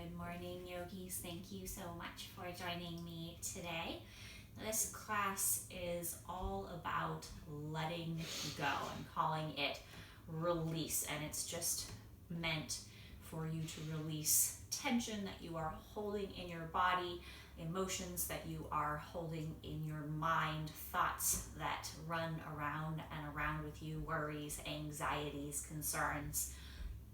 Good morning, yogis. Thank you so much for joining me today. This class is all about letting go and calling it release, and it's just meant for you to release tension that you are holding in your body, emotions that you are holding in your mind, thoughts that run around and around with you, worries, anxieties, concerns.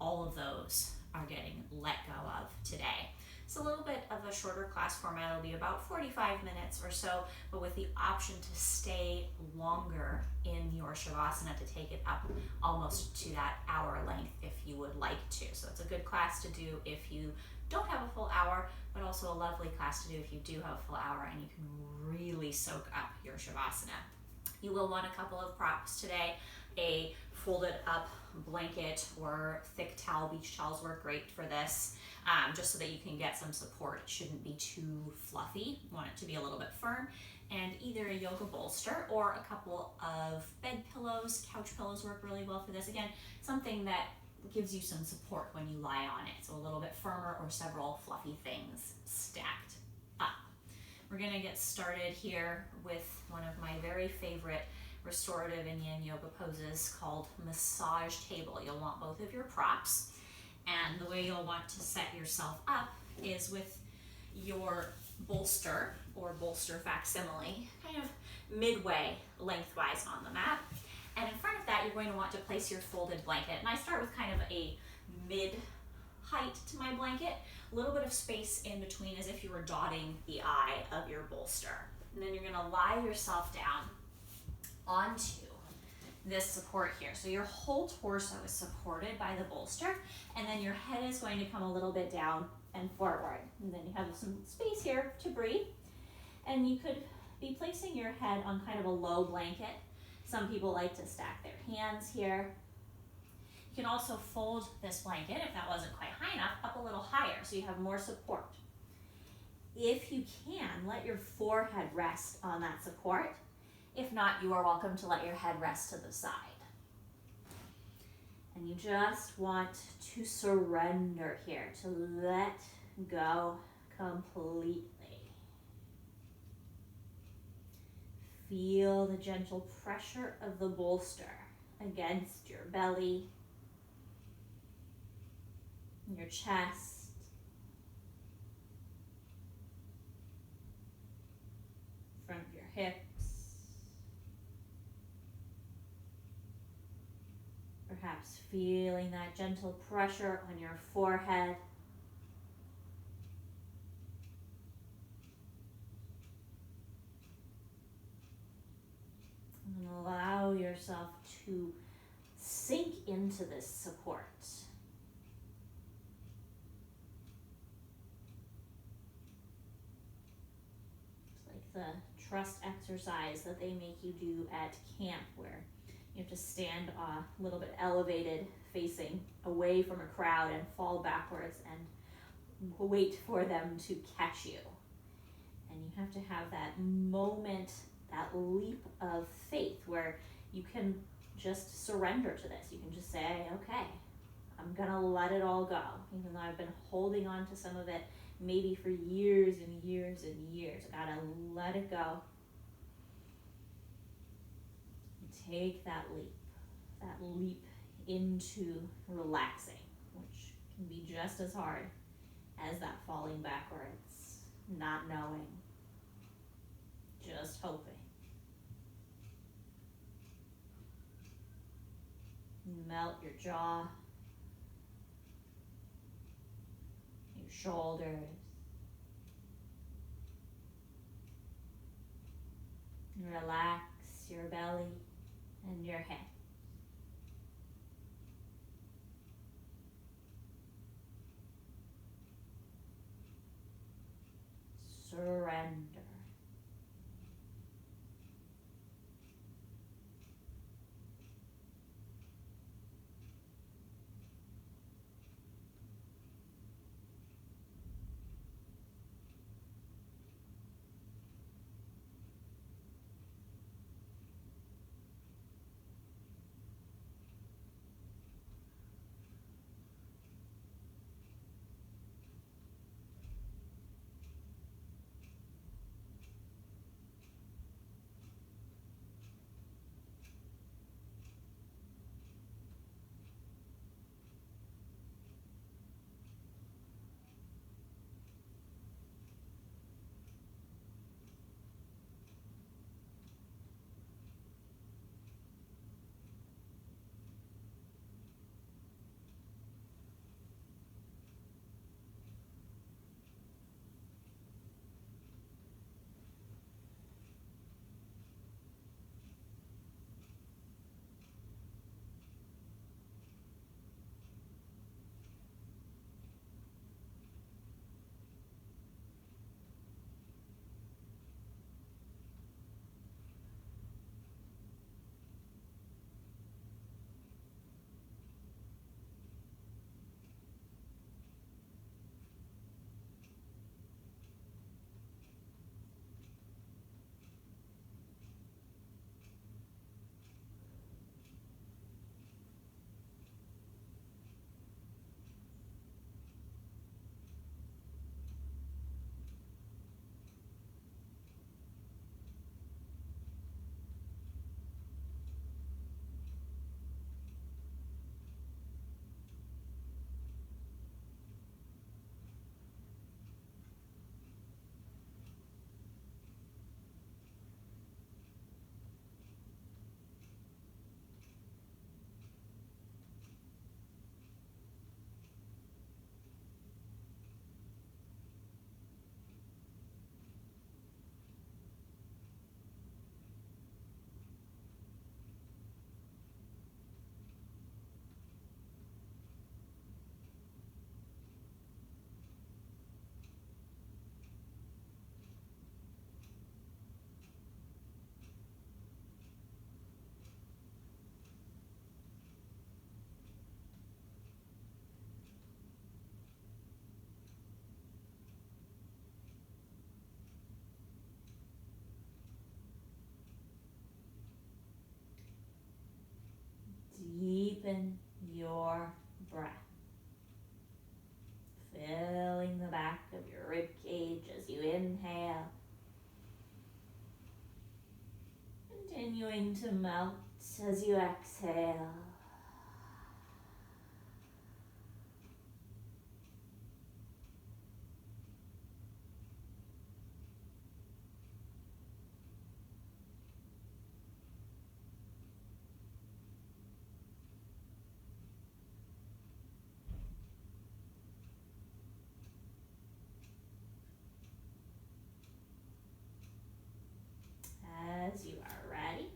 All of those are getting let go of today. It's a little bit of a shorter class format. It'll be about 45 minutes or so, but with the option to stay longer in your Shavasana, to take it up almost to that hour length if you would like to. So it's a good class to do if you don't have a full hour, but also a lovely class to do if you do have a full hour and you can really soak up your Shavasana. You will want a couple of props today. A folded up blanket or thick towel. Beach towels work great for this, just so that you can get some support. It shouldn't be too fluffy. You want it to be a little bit firm. And either a yoga bolster or a couple of bed pillows. Couch pillows work really well for this. Again, something that gives you some support when you lie on it. So a little bit firmer, or several fluffy things stacked up. We're going to get started here with one of my very favorite restorative and yin yoga poses called massage table. You'll want both of your props, and the way you'll want to set yourself up is with your bolster or bolster facsimile kind of midway lengthwise on the mat, and in front of that you're going to want to place your folded blanket. And I start with kind of a mid height to my blanket, a little bit of space in between as if you were dotting the eye of your bolster. And then you're going to lie yourself down onto this support here. So your whole torso is supported by the bolster, and then your head is going to come a little bit down and forward. And then you have some space here to breathe. And you could be placing your head on kind of a low blanket. Some people like to stack their hands here. You can also fold this blanket, if that wasn't quite high enough, up a little higher so you have more support. If you can, let your forehead rest on that support. If not, you are welcome to let your head rest to the side. And you just want to surrender here, to let go completely. Feel the gentle pressure of the bolster against your belly, your chest, front of your hips. Perhaps feeling that gentle pressure on your forehead. And allow yourself to sink into this support. It's like the trust exercise that they make you do at camp, where you have to stand a little bit elevated, facing away from a crowd, and fall backwards and wait for them to catch you. And you have to have that moment, that leap of faith, where you can just surrender to this. You can just say, okay, I'm gonna let it all go. Even though I've been holding on to some of it maybe for years and years and years, I gotta let it go. Take that leap into relaxing, which can be just as hard as that falling backwards, not knowing, just hoping. Melt your jaw, your shoulders, relax your belly and your head. Surrender. your breath. Filling the back of your rib cage as you inhale. Continuing to melt as you exhale. As you are ready,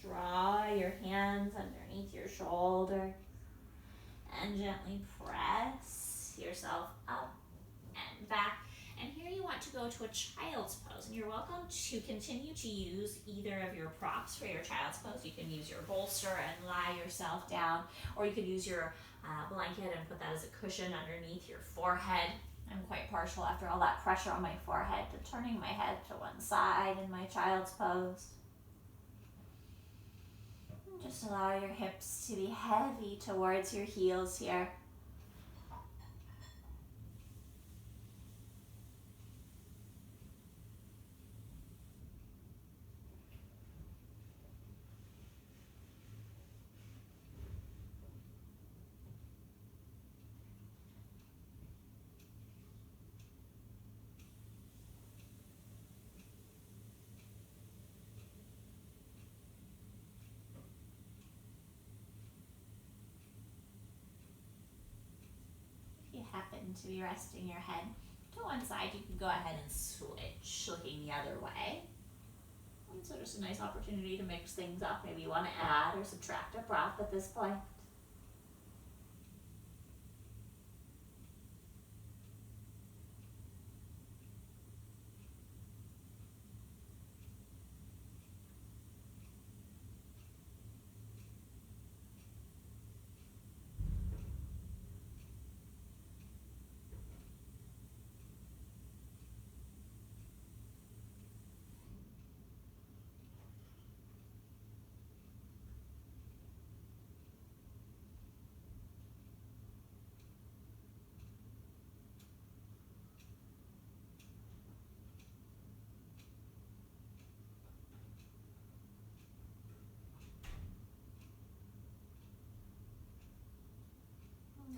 draw your hands underneath your shoulder and gently press yourself up and back. And here you want to go to a child's pose, and you're welcome to continue to use either of your props for your child's pose. You can use your bolster and lie yourself down, or you could use your blanket and put that as a cushion underneath your forehead. I'm quite partial, after all that pressure on my forehead, to turning my head to one side in my child's pose. And just allow your hips to be heavy towards your heels here. Happen to be resting your head to one side, you can go ahead and switch, looking the other way. And so just a nice opportunity to mix things up. Maybe you want to add or subtract a prop at this point.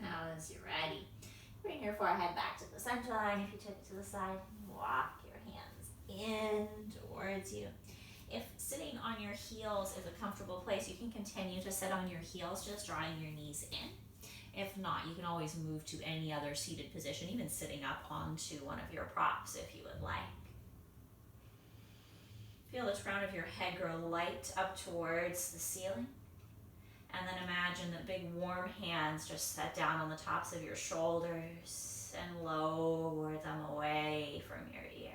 Now as you're ready, bring your forehead back to the center line. If you took it to the side, walk your hands in towards you. If sitting on your heels is a comfortable place, you can continue to sit on your heels, just drawing your knees in. If not, you can always move to any other seated position, even sitting up onto one of your props if you would like. Feel the crown of your head grow light up towards the ceiling. And then imagine that big warm hands just set down on the tops of your shoulders and lower them away from your ears.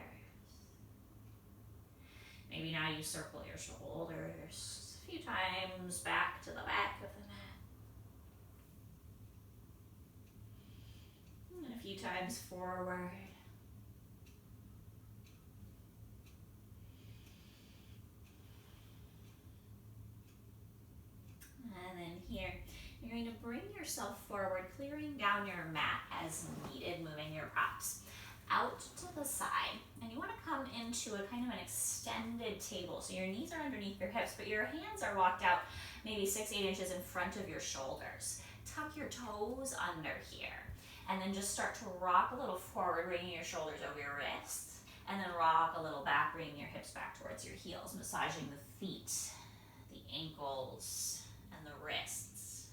Maybe now you circle your shoulders a few times back to the back of the mat. And a few times forward. And then here, you're going to bring yourself forward, clearing down your mat as needed, moving your props out to the side. And you want to come into a kind of an extended table. So your knees are underneath your hips, but your hands are walked out maybe 6-8 inches in front of your shoulders. Tuck your toes under here. And then just start to rock a little forward, bringing your shoulders over your wrists. And then rock a little back, bringing your hips back towards your heels, massaging the feet, the ankles, and the wrists.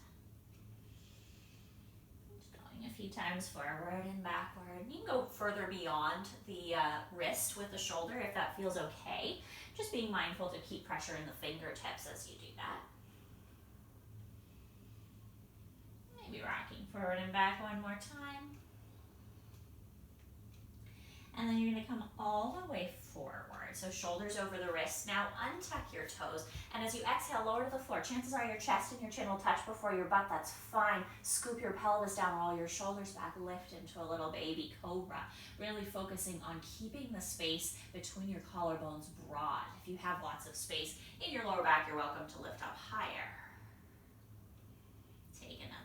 Just going a few times forward and backward. You can go further beyond the wrist with the shoulder if that feels okay. Just being mindful to keep pressure in the fingertips as you do that. Maybe rocking forward and back one more time. And then you're going to come all the way forward. So shoulders over the wrists. Now untuck your toes. And as you exhale, lower to the floor. Chances are your chest and your chin will touch before your butt. That's fine. Scoop your pelvis down, roll your shoulders back, lift into a little baby cobra. Really focusing on keeping the space between your collarbones broad. If you have lots of space in your lower back, you're welcome to lift up higher. Take another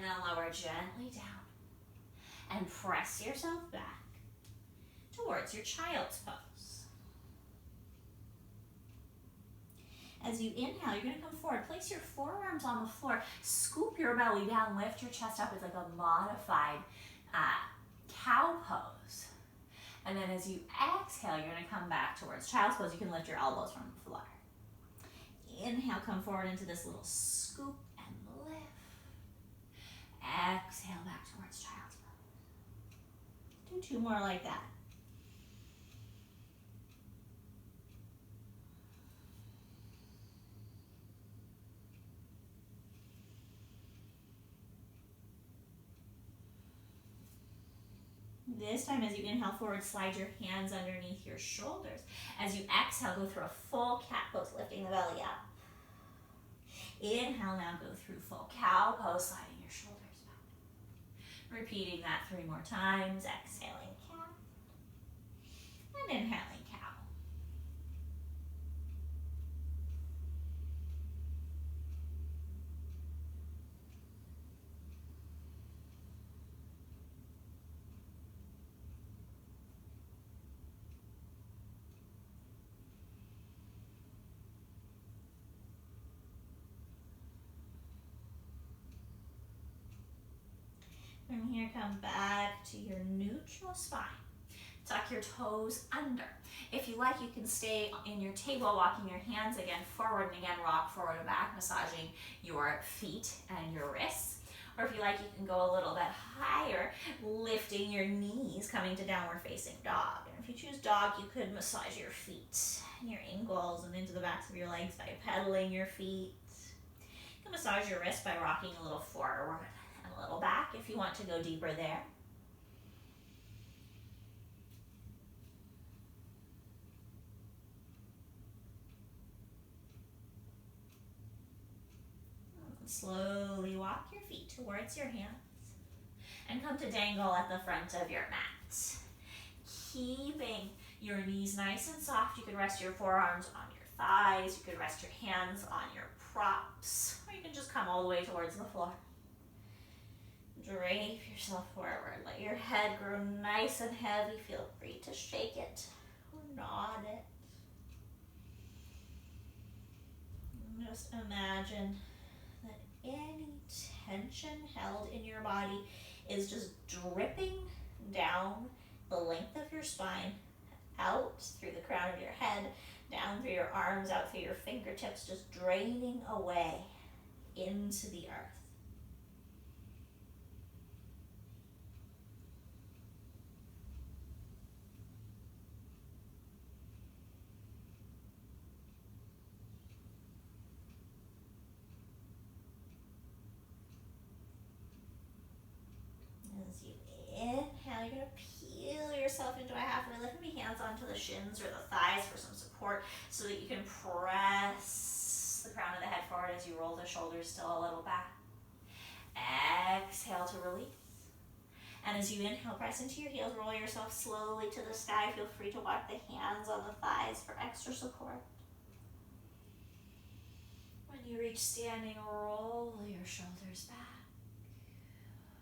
then lower gently down. And press yourself back towards your child's pose. As you inhale, you're going to come forward. Place your forearms on the floor. Scoop your belly down. Lift your chest up. It's like a modified cow pose. And then as you exhale, you're going to come back towards child's pose. You can lift your elbows from the floor. Inhale, come forward into this little scoop and lift. Exhale back towards child's pose. Do 2 more like that. This time, as you inhale forward, slide your hands underneath your shoulders. As you exhale, go through a full cat pose, lifting the belly up. Inhale, now go through full cow pose, sliding your shoulders back. Repeating that 3 more times. Exhaling cat. And inhaling cow. From here, come back to your neutral spine. Tuck your toes under. If you like, you can stay in your table, walking your hands again forward and again, rock forward and back, massaging your feet and your wrists. Or if you like, you can go a little bit higher, lifting your knees, coming to downward facing dog. And if you choose dog, you could massage your feet and your ankles and into the backs of your legs by pedaling your feet. You can massage your wrists by rocking a little forward and a little back if you want to go deeper there. Slowly walk your feet towards your hands and come to dangle at the front of your mat. Keeping your knees nice and soft, you can rest your forearms on your thighs, you can rest your hands on your props, or you can just come all the way towards the floor. Drape yourself forward, let your head grow nice and heavy, feel free to shake it or nod it. And just imagine that any tension held in your body is just dripping down the length of your spine, out through the crown of your head, down through your arms, out through your fingertips, just draining away into the earth. As you inhale, you're going to peel yourself into a halfway lift. Maybe hands onto the shins or the thighs for some support so that you can press the crown of the head forward as you roll the shoulders still a little back. Exhale to release. And as you inhale, press into your heels, roll yourself slowly to the sky. Feel free to walk the hands on the thighs for extra support. When you reach standing, roll your shoulders back.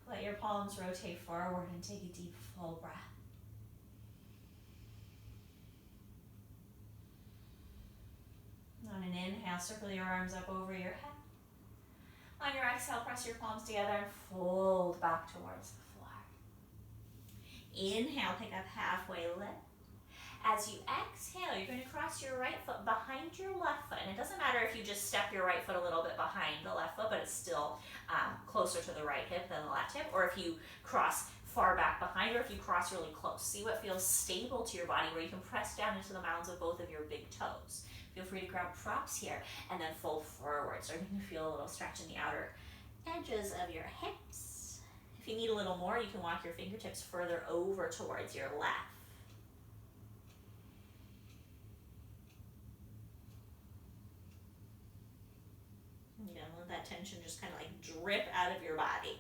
Let your palms rotate forward and take a deep, full breath. On an inhale, circle your arms up over your head. On your exhale, press your palms together and fold back towards the floor. Inhale, pick up halfway lift. As you exhale, you're going to cross your right foot behind your left foot. And it doesn't matter if you just step your right foot a little bit behind the left foot, but it's still closer to the right hip than the left hip. Or if you cross far back behind, or if you cross really close. See what feels stable to your body, where you can press down into the mounds of both of your big toes. Feel free to grab props here and then fold forward. Starting to feel a little stretch in the outer edges of your hips. If you need a little more, you can walk your fingertips further over towards your left. Again, let that tension just kind of like drip out of your body.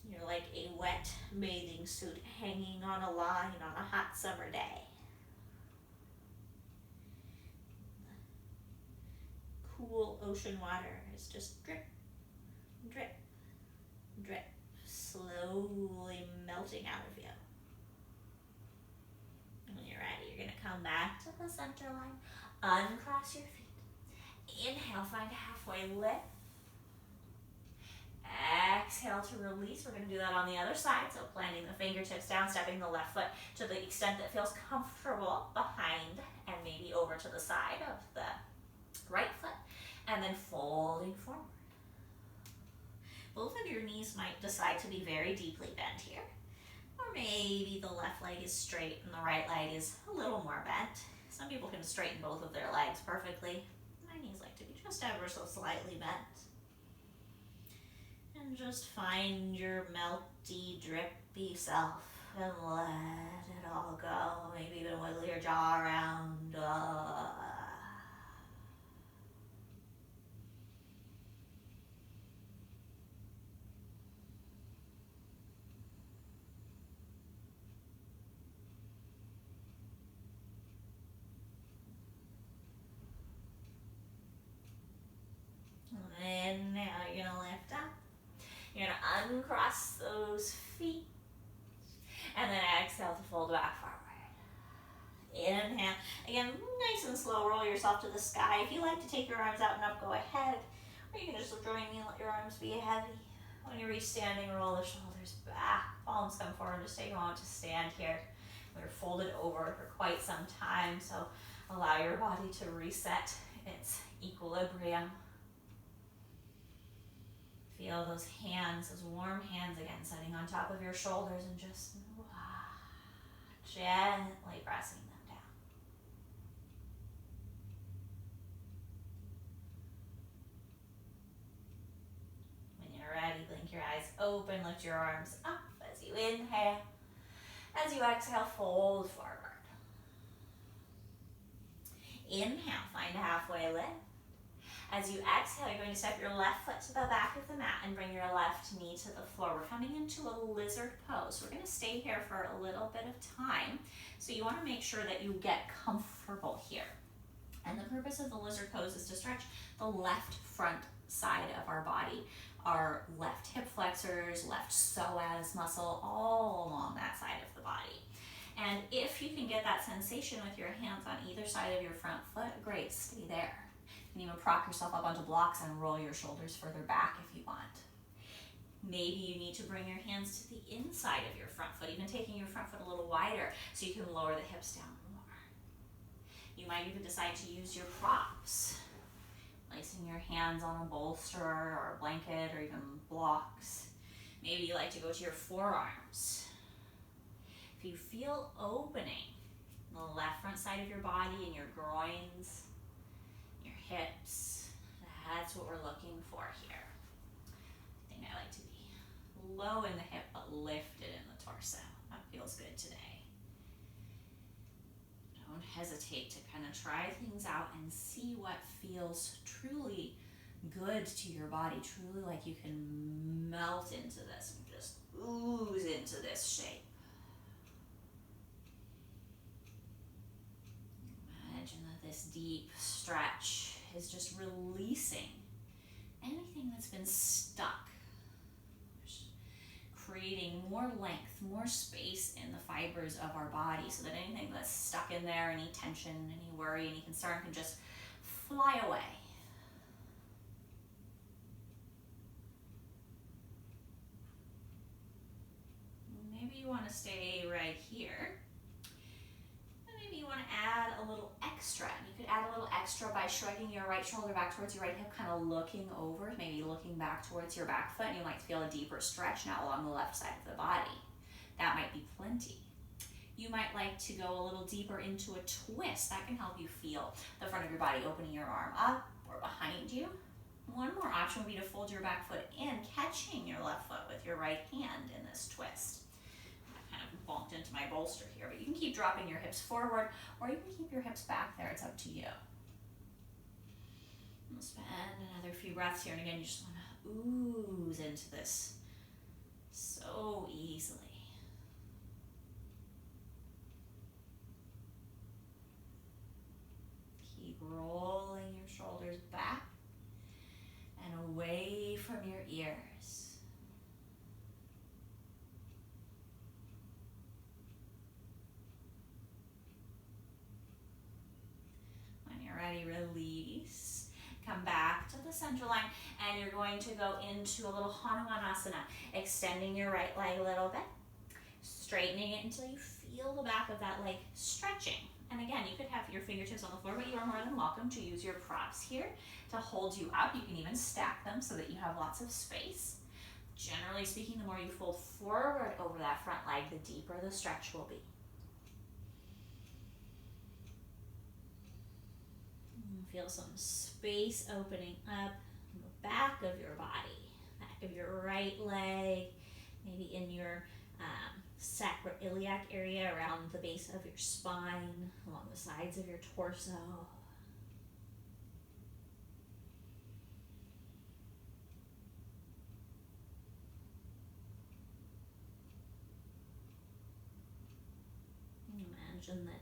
You're like a wet bathing suit hanging on a line on a hot summer day. Cool ocean water is just drip, drip, drip slowly melting out of you. And when you're ready, you're going to come back to the center line, uncross your feet. Inhale, find a halfway lift. Exhale to release. We're going to do that on the other side. So planting the fingertips down, stepping the left foot to the extent that feels comfortable behind and maybe over to the side of the right foot. And then folding forward. Both of your knees might decide to be very deeply bent here. Or maybe the left leg is straight and the right leg is a little more bent. Some people can straighten both of their legs perfectly. My knees like to be just ever so slightly bent. And just find your melty, drippy self and let it all go. Maybe even wiggle your jaw around. And now you're going to lift up. You're going to uncross those feet. And then exhale to fold back forward. Inhale. Again, nice and slow, roll yourself to the sky. If you like to take your arms out and up, go ahead. Or you can just join me and let your arms be heavy. When you reach standing, roll the shoulders back. Palms come forward. Just take a moment to stand here. We're folded over for quite some time, so allow your body to reset its equilibrium. Feel those hands, those warm hands again, sitting on top of your shoulders and just gently pressing them down. When you're ready, blink your eyes open, lift your arms up as you inhale. As you exhale, fold forward. Inhale, find a halfway lift. As you exhale, you're going to step your left foot to the back of the mat and bring your left knee to the floor. We're coming into a lizard pose. We're going to stay here for a little bit of time. So you want to make sure that you get comfortable here. And the purpose of the lizard pose is to stretch the left front side of our body. Our left hip flexors, left psoas muscle, all along that side of the body. And if you can get that sensation with your hands on either side of your front foot, great, stay there. You can even prop yourself up onto blocks and roll your shoulders further back if you want. Maybe you need to bring your hands to the inside of your front foot, even taking your front foot a little wider so you can lower the hips down more. You might even decide to use your props, placing your hands on a bolster or a blanket or even blocks. Maybe you like to go to your forearms. If you feel opening in the left front side of your body and your groins, hips, that's what we're looking for here. I think I like to be low in the hip but lifted in the torso. That feels good today. Don't hesitate to kind of try things out and see what feels truly good to your body, truly like you can melt into this and just ooze into this shape. Imagine that this deep stretch is just releasing anything that's been stuck, just creating more length, more space in the fibers of our body so that anything that's stuck in there, any tension, any worry, any concern can just fly away. Maybe you want to stay right here. You want to add a little extra. You could add a little extra by shrugging your right shoulder back towards your right hip, kind of looking over, maybe looking back towards your back foot, and you might feel a deeper stretch now along the left side of the body. That might be plenty. You might like to go a little deeper into a twist. That can help you feel the front of your body opening your arm up or behind you. One more option would be to fold your back foot in, catching your left foot with your right hand in this twist. Bumped into my bolster here, but you can keep dropping your hips forward or you can keep your hips back there. It's up to you. We'll spend another few breaths here, and again, you just want to ooze into this so easily. Keep rolling your shoulders back and away from your ears. center line, and you're going to go into a little Hanumanasana, extending your right leg a little bit, straightening it until you feel the back of that leg stretching. And again, you could have your fingertips on the floor, but you are more than welcome to use your props here to hold you up. You can even stack them so that you have lots of space. Generally speaking, the more you fold forward over that front leg, the deeper the stretch will be. Feel some space opening up in the back of your body, back of your right leg, maybe in your sacroiliac area around the base of your spine, along the sides of your torso. Imagine that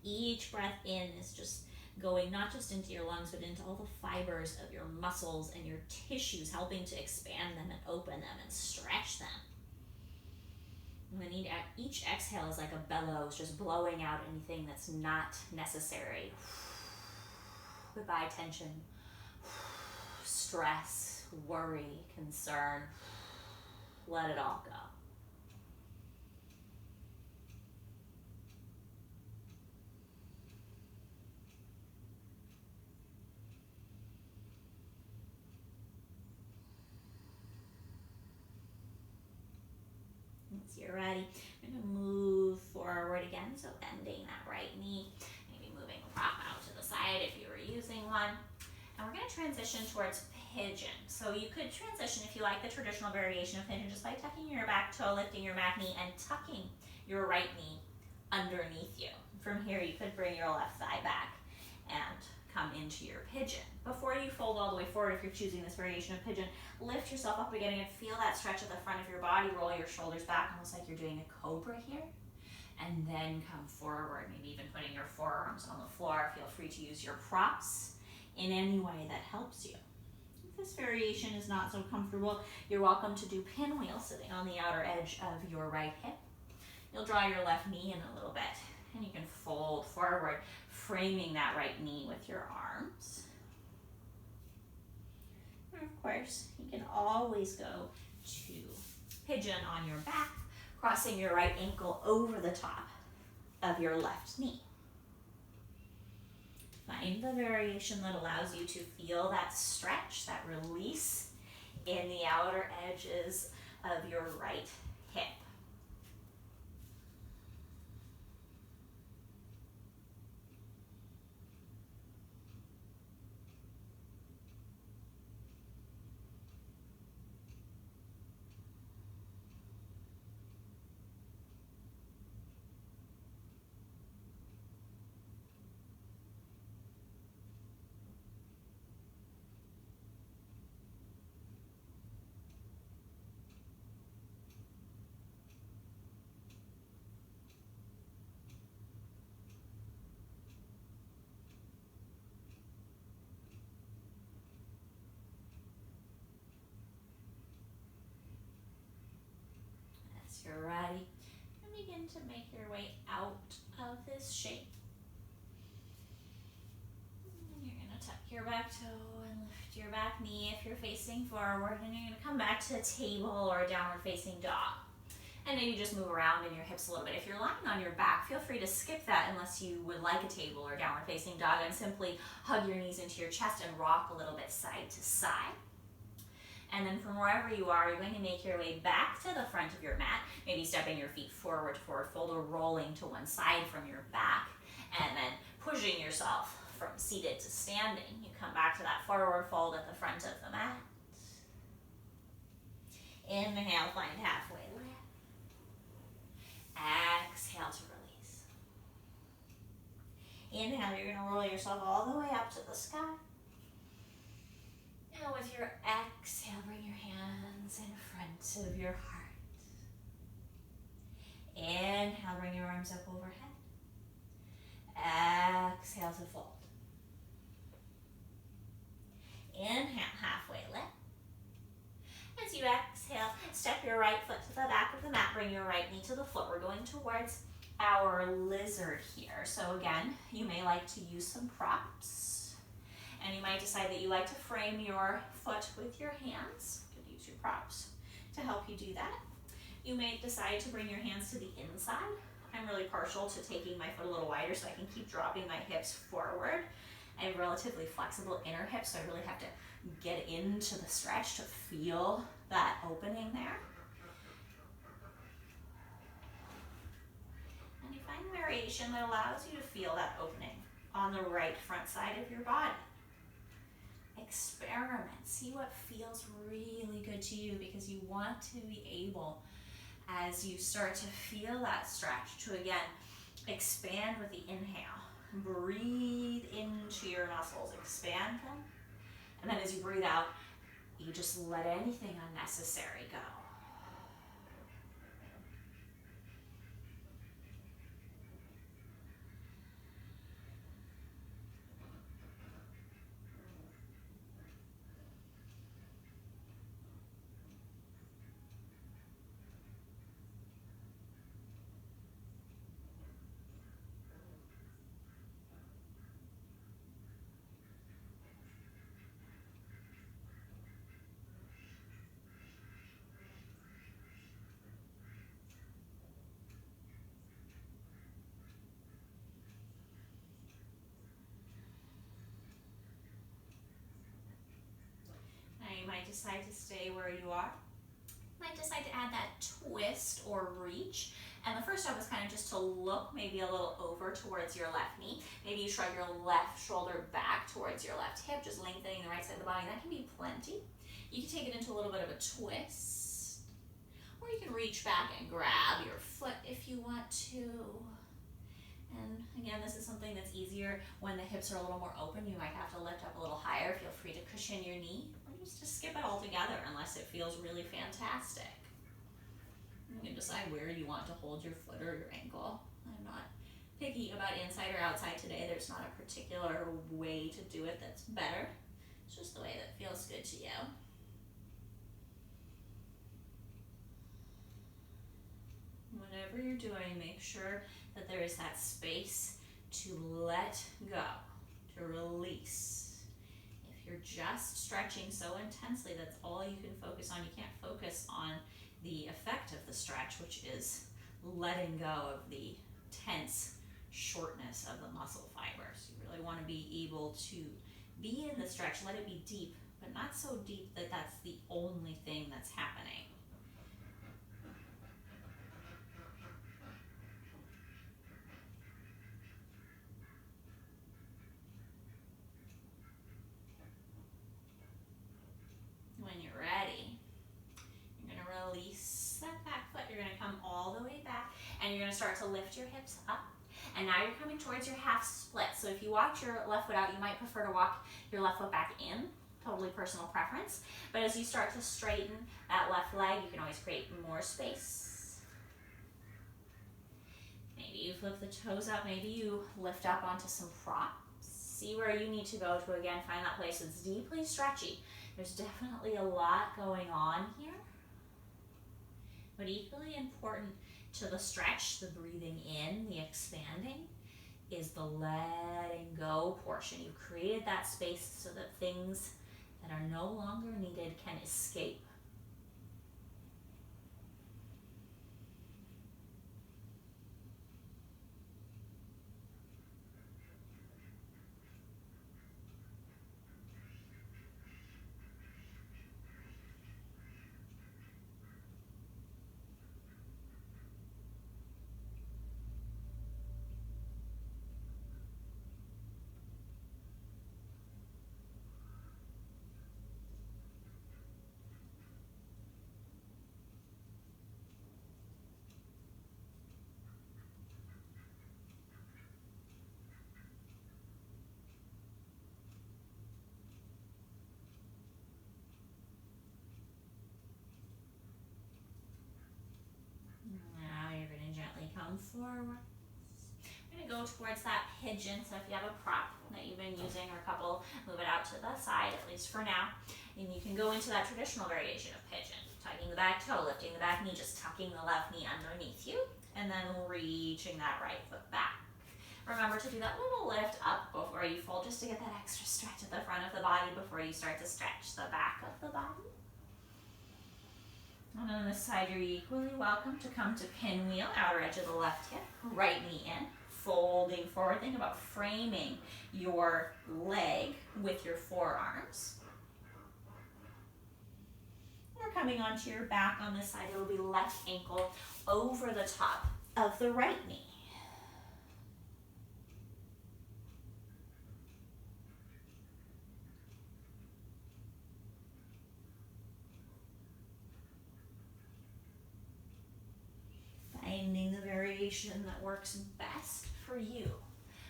each breath in is just going not just into your lungs, but into all the fibers of your muscles and your tissues, helping to expand them and open them and stretch them. And then each exhale is like a bellows, just blowing out anything that's not necessary. Goodbye tension, stress, worry, concern. Let it all go. Once you're ready, I'm going to move forward again, so bending that right knee, maybe moving the prop out to the side if you were using one. And we're going to transition towards pigeon. So you could transition, if you like, the traditional variation of pigeon just by tucking your back toe, lifting your back knee, and tucking your right knee underneath you. From here, you could bring your left thigh back and come into your pigeon. Before you fold all the way forward, if you're choosing this variation of pigeon, lift yourself up again and feel that stretch at the front of your body. Roll your shoulders back, almost like you're doing a cobra here. And then come forward, maybe even putting your forearms on the floor. Feel free to use your props in any way that helps you. If this variation is not so comfortable, you're welcome to do pinwheel, sitting on the outer edge of your right hip. You'll draw your left knee in a little bit, and you can fold forward, framing that right knee with your arms. And of course, you can always go to pigeon on your back, crossing your right ankle over the top of your left knee. Find the variation that allows you to feel that stretch, that release in the outer edges of your right hip. You're ready, and begin to make your way out of this shape. And you're going to tuck your back toe and lift your back knee if you're facing forward, and you're going to come back to a table or a downward facing dog. And maybe just move around in your hips a little bit. If you're lying on your back, feel free to skip that unless you would like a table or downward facing dog, and simply hug your knees into your chest and rock a little bit side to side. And then from wherever you are, you're going to make your way back to the front of your mat, maybe stepping your feet forward fold, or rolling to one side from your back, and then pushing yourself from seated to standing. You come back to that forward fold at the front of the mat. Inhale, find halfway lift. Exhale to release. Inhale, you're going to roll yourself all the way up to the sky. And with your exhale, bring your hands in front of your heart. Inhale, bring your arms up overhead. Exhale to fold. Inhale, halfway lift. As you exhale, step your right foot to the back of the mat. Bring your right knee to the floor. We're going towards our lizard here. So again, you may like to use some props. And you might decide that you like to frame your foot with your hands. You could use your props to help you do that. You may decide to bring your hands to the inside. I'm really partial to taking my foot a little wider so I can keep dropping my hips forward. I have relatively flexible inner hips, so I really have to get into the stretch to feel that opening there. And you find a variation that allows you to feel that opening on the right front side of your body. Experiment, see what feels really good to you, because you want to be able, as you start to feel that stretch, to again expand with the inhale. Breathe into your muscles, expand them, and then as you breathe out, you just let anything unnecessary go. Now you might decide to stay where you are. You might decide to add that twist or reach. And the first step is kind of just to look maybe a little over towards your left knee. Maybe you shrug your left shoulder back towards your left hip, just lengthening the right side of the body. That can be plenty. You can take it into a little bit of a twist. Or you can reach back and grab your foot if you want to. And again, this is something that's easier when the hips are a little more open. You might have to lift up a little higher. Feel free to cushion your knee, or just to skip it altogether unless it feels really fantastic. You can decide where you want to hold your foot or your ankle. I'm not picky about inside or outside today. There's not a particular way to do it that's better. It's just the way that feels good to you. Whatever you're doing, make sure that there is that space to let go, to release. If you're just stretching so intensely, that's all you can focus on. You can't focus on the effect of the stretch, which is letting go of the tense shortness of the muscle fibers. You really want to be able to be in the stretch, let it be deep, but not so deep that that's the only thing that's happening. When you're ready, you're going to release that back foot. You're going to come all the way back, and you're going to start to lift your hips up. And now you're coming towards your half split. So if you walked your left foot out, you might prefer to walk your left foot back in. Totally personal preference. But as you start to straighten that left leg, you can always create more space. Maybe you flip the toes up. Maybe you lift up onto some props. See where you need to go to, again, find that place that's deeply stretchy. There's definitely a lot going on here. But equally important to the stretch, the breathing in, the expanding, is the letting go portion. You've created that space so that things that are no longer needed can escape. Come forward. We're going to go towards that pigeon. So if you have a prop that you've been using or a couple, move it out to the side, at least for now. And you can go into that traditional variation of pigeon. Tucking the back toe, lifting the back knee, just tucking the left knee underneath you. And then reaching that right foot back. Remember to do that little lift up before you fold, just to get that extra stretch at the front of the body before you start to stretch the back of the body. And on this side, you're equally welcome to come to pinwheel, outer edge of the left hip, right knee in, folding forward. Think about framing your leg with your forearms. We're coming onto your back on this side. It'll be left ankle over the top of the right knee. Finding the variation that works best for you,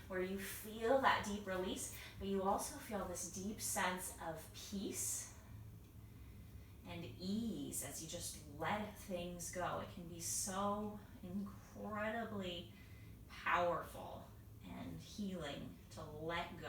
where you feel that deep release, but you also feel this deep sense of peace and ease as you just let things go. It can be so incredibly powerful and healing to let go.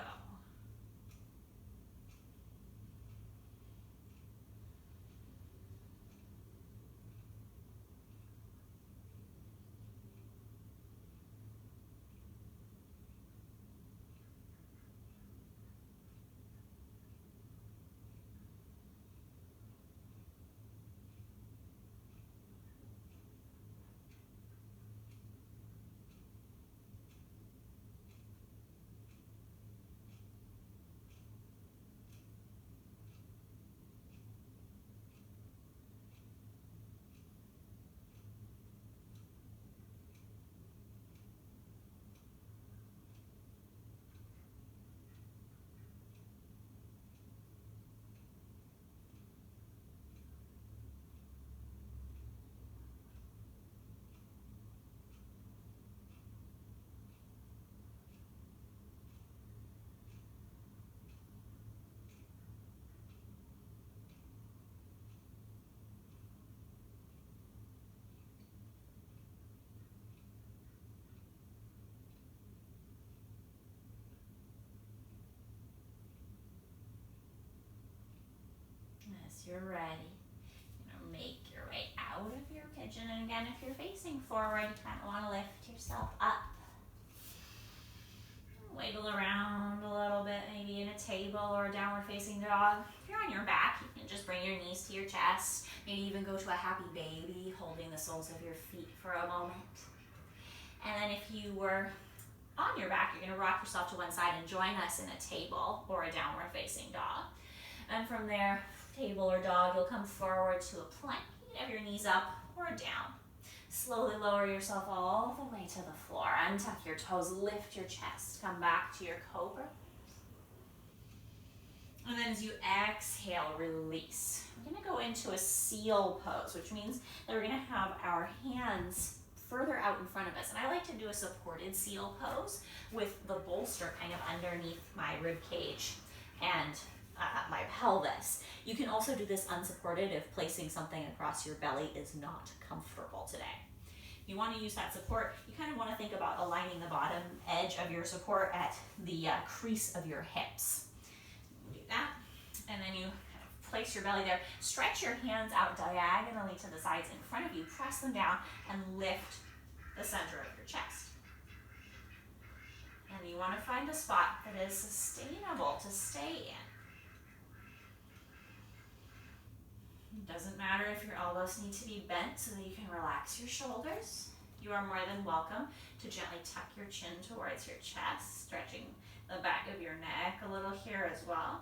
As you're ready, make your way out of your pigeon. And again, if you're facing forward, you kind of want to lift yourself up. Wiggle around a little bit, maybe in a table or a downward facing dog. If you're on your back, you can just bring your knees to your chest. Maybe even go to a happy baby, holding the soles of your feet for a moment. And then if you were on your back, you're going to rock yourself to one side and join us in a table or a downward facing dog. And from there, table or dog, you'll come forward to a plank. You can have your knees up or down. Slowly lower yourself all the way to the floor. Untuck your toes, lift your chest. Come back to your cobra. And then as you exhale, release. We're going to go into a seal pose, which means that we're going to have our hands further out in front of us. And I like to do a supported seal pose with the bolster kind of underneath my rib cage and my pelvis. You can also do this unsupported if placing something across your belly is not comfortable today. If you want to use that support, you kind of want to think about aligning the bottom edge of your support at the crease of your hips. Do that, and then you kind of place your belly there. Stretch your hands out diagonally to the sides in front of you. Press them down and lift the center of your chest. And you want to find a spot that is sustainable to stay in. It doesn't matter if your elbows need to be bent so that you can relax your shoulders. You are more than welcome to gently tuck your chin towards your chest, stretching the back of your neck a little here as well.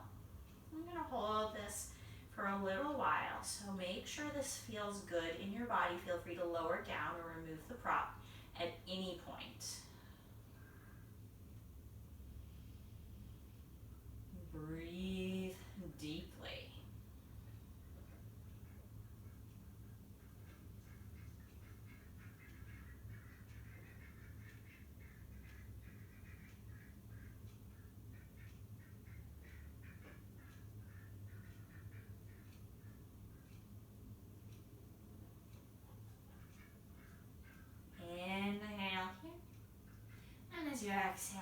I'm going to hold this for a little while, so make sure this feels good in your body. Feel free to lower down or remove the prop at any point. Breathe deeply. Inhale here. And as you exhale,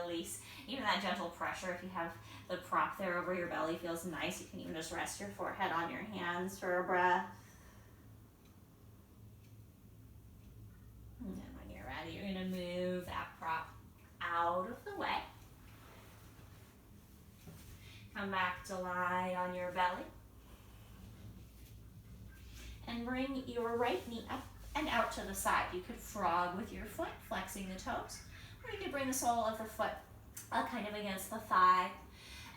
release. Even that gentle pressure, if you have the prop there over your belly, feels nice. You can even just rest your forehead on your hands for a breath. And then when you're ready, you're gonna move that prop out of the way. Come back to lie on your belly. And bring your right knee up and out to the side. You could frog with your foot, flexing the toes, or you could bring the sole of the foot kind of against the thigh,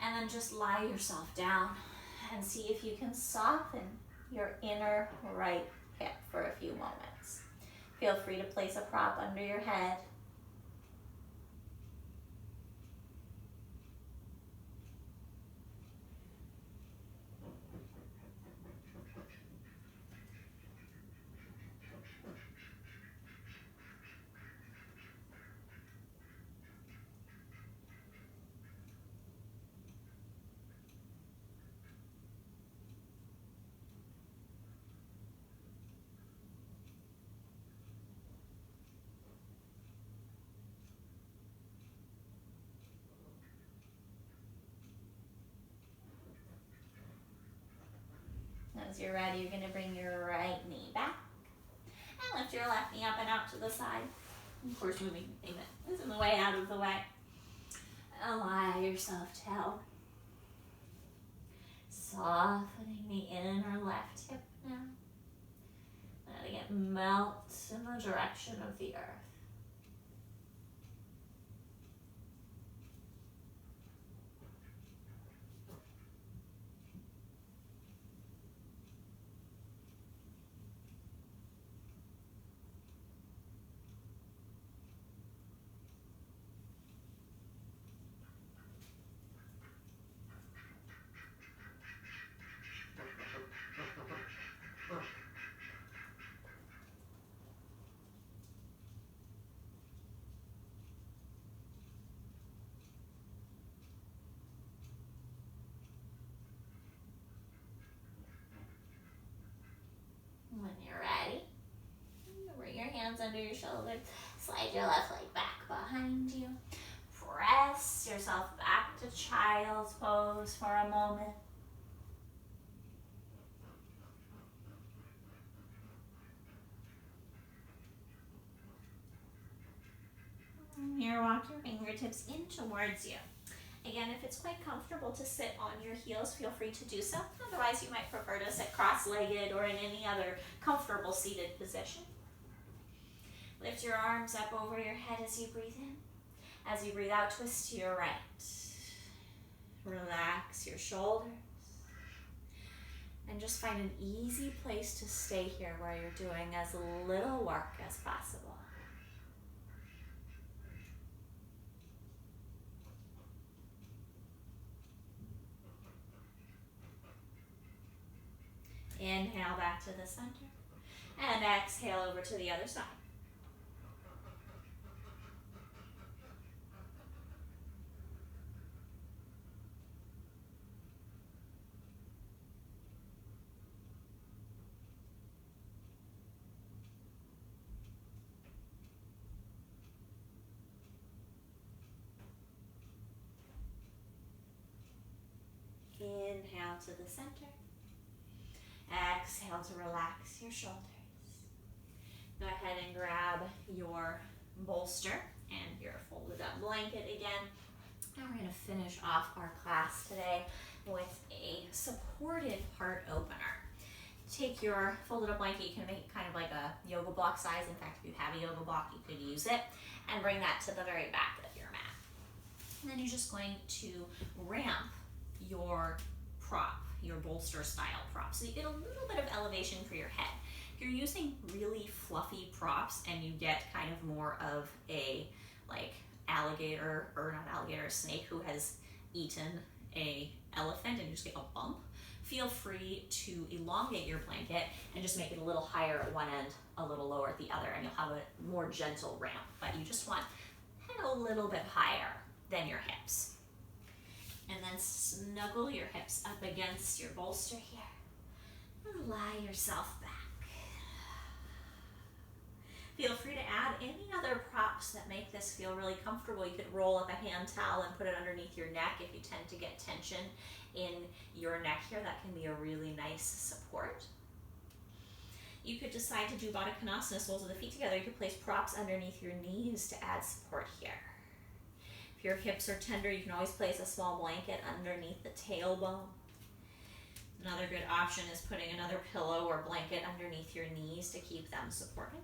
and then just lie yourself down and see if you can soften your inner right hip for a few moments. Feel free to place a prop under your head. As you're ready, you're going to bring your right knee back and lift your left knee up and out to the side. Of course, moving anything that is in the way out of the way. Allow yourself down. Softening the inner left hip now. Letting it melt in the direction of the earth. When you're ready, bring your hands under your shoulders, slide your left leg back behind you, press yourself back to child's pose for a moment. Here, walk your fingertips in towards you. Again, if it's quite comfortable to sit on your heels, feel free to do so. Otherwise, you might prefer to sit cross-legged or in any other comfortable seated position. Lift your arms up over your head as you breathe in. As you breathe out, twist to your right. Relax your shoulders. And just find an easy place to stay here where you're doing as little work as possible. Inhale back to the center, and exhale over to the other side. Inhale to the center. Exhale to relax your shoulders. Go ahead and grab your bolster and your folded up blanket again. And we're going to finish off our class today with a supported heart opener. Take your folded up blanket, you can make it kind of like a yoga block size. In fact, if you have a yoga block, you could use it, and bring that to the very back of your mat. And then you're just going to ramp your prop, your bolster style prop, so you get a little bit of elevation for your head. If you're using really fluffy props and you get kind of more of a like alligator, or not alligator, a snake who has eaten a elephant and you just get a bump, feel free to elongate your blanket and just make it a little higher at one end, a little lower at the other, and you'll have a more gentle ramp. But you just want head a little bit higher than your hips. And then snuggle your hips up against your bolster here. And lie yourself back. Feel free to add any other props that make this feel really comfortable. You could roll up a hand towel and put it underneath your neck if you tend to get tension in your neck here. That can be a really nice support. You could decide to do Baddha Konasana, soles of the feet together. You could place props underneath your knees to add support here. If your hips are tender, you can always place a small blanket underneath the tailbone. Another good option is putting another pillow or blanket underneath your knees to keep them supported.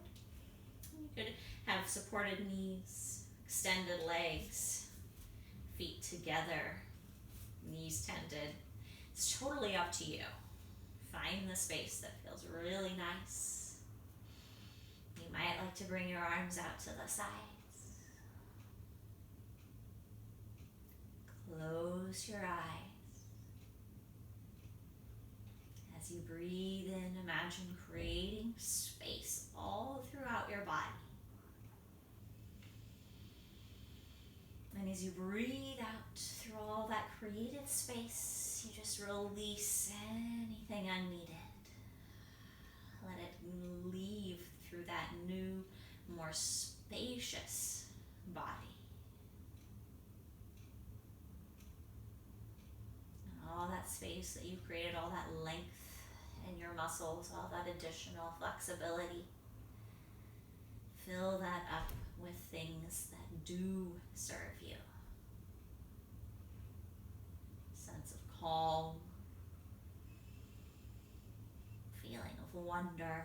You could have supported knees, extended legs, feet together, knees tented. It's totally up to you. Find the space that feels really nice. You might like to bring your arms out to the sides. Close your eyes. As you breathe in, imagine creating space all throughout your body. And as you breathe out through all that created space, you just release anything unneeded. Let it leave through that new, more spacious body. And all that space that you created, all that length in your muscles, all that additional flexibility, fill that up with things that do serve you. Sense of calm, feeling of wonder,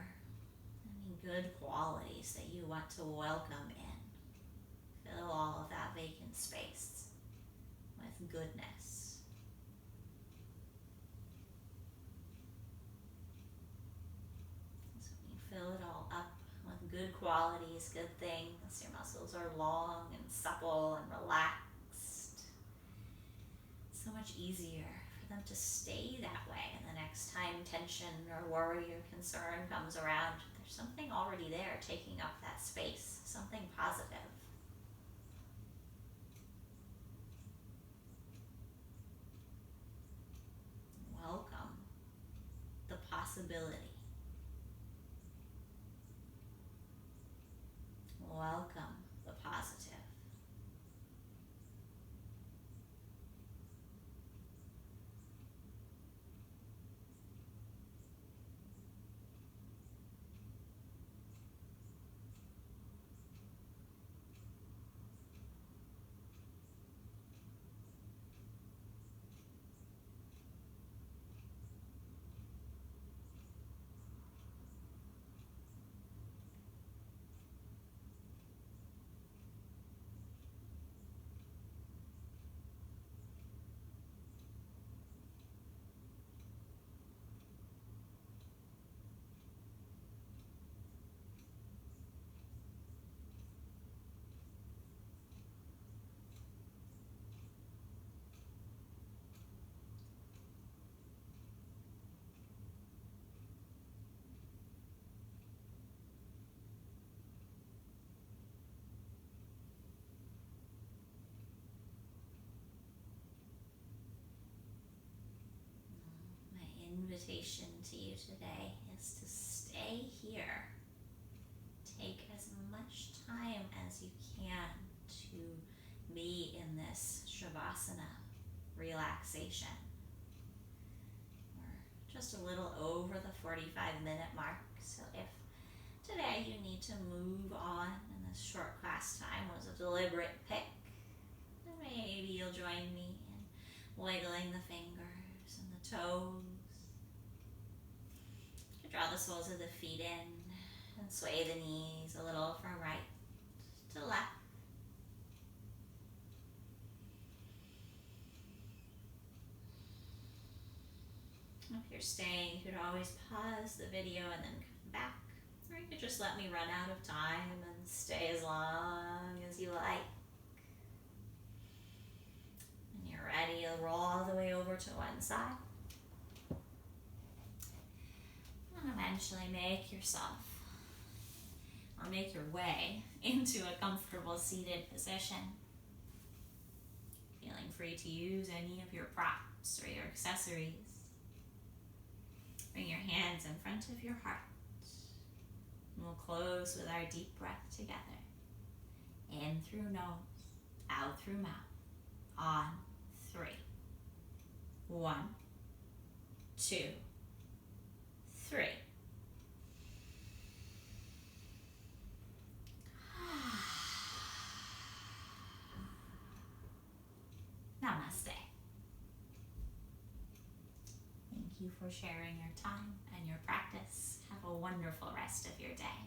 any good qualities that you want to welcome in. Fill all of that vacant space with goodness. So you fill it all up with good qualities, good things. Your muscles are long and supple and relaxed. It's so much easier for them to stay that way. And the next time tension or worry or concern comes around, there's something already there taking up that space, something positive. Welcome the possibility. Welcome the positive. Invitation to you today is to stay here. Take as much time as you can to be in this Shavasana relaxation. We're just a little over the 45-minute mark, so if today you need to move on and this short class time was a deliberate pick, then maybe you'll join me in wiggling the fingers and the toes. Draw the soles of the feet in and sway the knees a little from right to left. If you're staying, you could always pause the video and then come back. Or you could just let me run out of time and stay as long as you like. When you're ready, you'll roll all the way over to one side. And eventually make your way into a comfortable seated position. Feeling free to use any of your props or your accessories. Bring your hands in front of your heart. And we'll close with our deep breath together. In through nose, out through mouth. On 3. 1, 2, 3. you for sharing your time and your practice. Have a wonderful rest of your day.